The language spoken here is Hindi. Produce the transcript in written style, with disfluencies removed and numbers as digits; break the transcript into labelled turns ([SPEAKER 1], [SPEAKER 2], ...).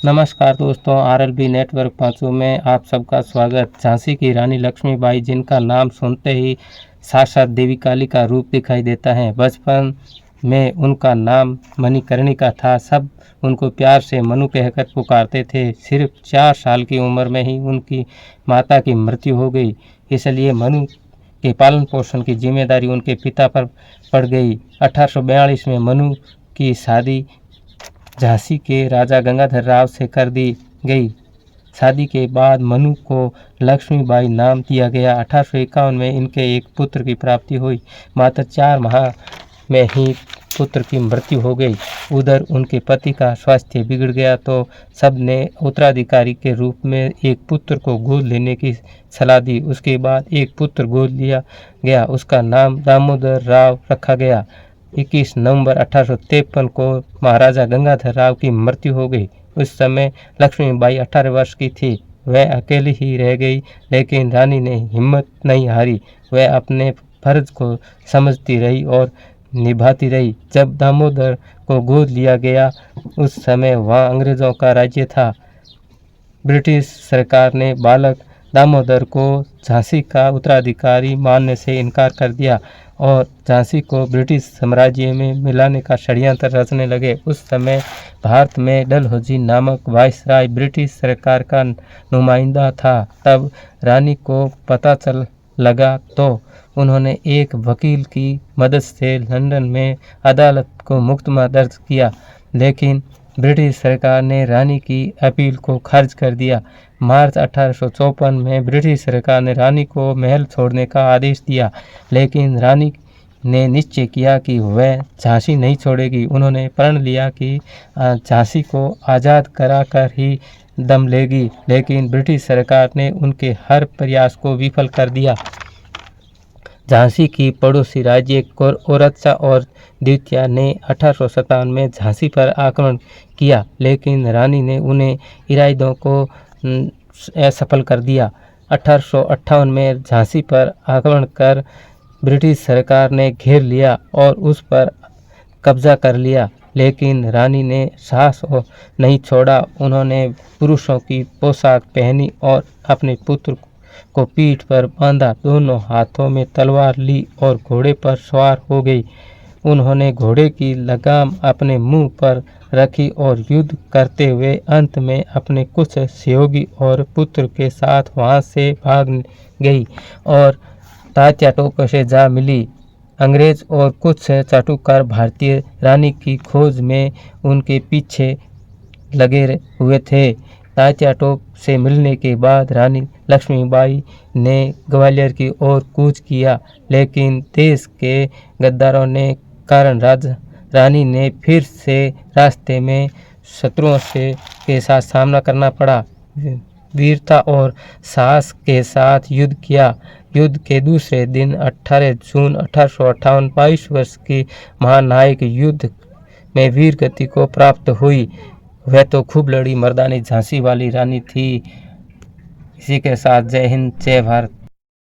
[SPEAKER 1] नमस्कार दोस्तों, आरएलबी नेटवर्क पाँचों में आप सबका स्वागत। झांसी की रानी लक्ष्मीबाई, जिनका नाम सुनते ही साक्षात देवी काली का रूप दिखाई देता है। बचपन में उनका नाम मणिकर्णिका था। सब उनको प्यार से मनु कहकर पुकारते थे। सिर्फ 4 साल की उम्र में ही उनकी माता की मृत्यु हो गई, इसलिए मनु के पालन पोषण की जिम्मेदारी उनके पिता पर पड़ गई। 1842 में मनु की शादी झांसी के राजा गंगाधर राव से कर दी गई। शादी के बाद मनु को लक्ष्मीबाई नाम दिया गया। 1851 में इनके एक पुत्र की प्राप्ति हुई। मात्र 4 माह में ही पुत्र की मृत्यु हो गई। उधर उनके पति का स्वास्थ्य बिगड़ गया तो सबने उत्तराधिकारी के रूप में एक पुत्र को गोद लेने की सलाह दी। उसके बाद एक पुत्र गोद लिया गया। उसका नाम दामोदर राव रखा गया। 21 नवंबर 1853 को महाराजा गंगाधर राव की मृत्यु हो गई। उस समय लक्ष्मीबाई 18 वर्ष की थी। वह अकेली ही रह गई, लेकिन रानी ने हिम्मत नहीं हारी। वह अपने फर्ज को समझती रही और निभाती रही। जब दामोदर को गोद लिया गया, उस समय वहाँ अंग्रेजों का राज्य था। ब्रिटिश सरकार ने बालक दामोदर को झांसी का उत्तराधिकारी मानने से इनकार कर दिया और झांसी को ब्रिटिश साम्राज्य में मिलाने का षड्यंत्र रचने लगे। उस समय भारत में डलहौजी नामक वायसराय ब्रिटिश सरकार का नुमाइंदा था। तब रानी को पता चल लगा तो उन्होंने एक वकील की मदद से लंदन में अदालत को मुकदमा दर्ज किया, लेकिन ब्रिटिश सरकार ने रानी की अपील को खारिज कर दिया। मार्च 1854 में ब्रिटिश सरकार ने रानी को महल छोड़ने का आदेश दिया, लेकिन रानी ने निश्चय किया कि वह झांसी नहीं छोड़ेगी। उन्होंने प्रण लिया कि झांसी को आज़ाद कराकर ही दम लेगी, लेकिन ब्रिटिश सरकार ने उनके हर प्रयास को विफल कर दिया। झांसी की पड़ोसी राज्य ओरछा और द्वितीय ने 1857 में झांसी पर आक्रमण किया, लेकिन रानी ने उन्हें इरादों को असफल कर दिया। 1858 में झांसी पर आक्रमण कर ब्रिटिश सरकार ने घेर लिया और उस पर कब्जा कर लिया, लेकिन रानी ने साहस नहीं छोड़ा। उन्होंने पुरुषों की पोशाक पहनी और अपने पुत्र को पीठ पर बांधा, दोनों हाथों में तलवार ली और घोड़े पर सवार हो गई। उन्होंने घोड़े की लगाम अपने मुंह पर रखी और युद्ध करते हुए अंत में अपने कुछ सहयोगी और पुत्र के साथ वहां से भाग गई और तात्या टोपे से जा मिली। अंग्रेज और कुछ चाटुकार भारतीय रानी की खोज में उनके पीछे लगे हुए थे। तात्या टोप से मिलने के बाद रानी लक्ष्मीबाई ने ग्वालियर की ओर कूच किया, लेकिन देश के गद्दारों ने कारण रानी ने फिर से रास्ते में शत्रुओं के साथ सामना करना पड़ा। वीरता और साहस के साथ युद्ध किया। युद्ध के दूसरे दिन 18 जून 1858 22 वर्ष की महानायक युद्ध में वीर गति को प्राप्त हुई। वह तो खूब लड़ी मर्दानी झांसी वाली रानी थी। इसी के साथ जय हिंद, जय भारत।